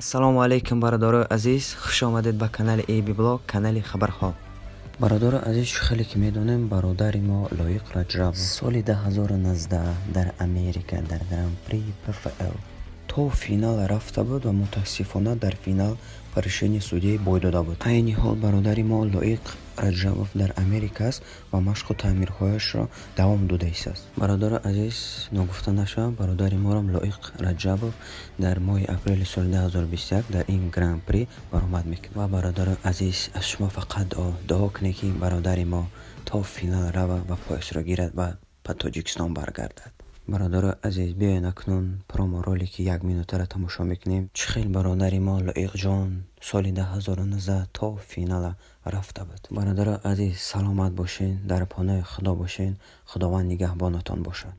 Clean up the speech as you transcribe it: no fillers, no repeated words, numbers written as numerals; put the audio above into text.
ассалому алайкум бародарои азиз, хуш омадед ба канали AB Blog, канали хабарҳо. бародарои азиз, хеле ки медонем, бародари мо Лоиқ Раҷабов соли 2019 дар Америка дар Гран-при ПФЛ то финал рафта буд ва мутаассифона дар финал ба решении судяи бой дода буд. айни ҳол бародари мо Лоиқ Раҷабов дар Америка аст ва машқу таъмирҳояшро давом дода истааст. бародари азиз, ногуфта нашавад, бародари морам Лоиқ Раҷабов дар моҳи апрели соли 2021 дар ин Гран-при баромад мекард. ва бародари азиз, аз шумо фақат дуо кунед ки бародари мо то финал рава ва поясро гирад ва ба Тоҷикистон баргардад. бародари азиз, биёед акнун промо-ролики 1 минутаро тамошо мекунем. чӣ хел бародари мо Лоиқҷон соли 2019 то финала рафта буд. бародари азиз, саломат бошед, дар понои худо бошед. худованд нигаҳбонатон бошад.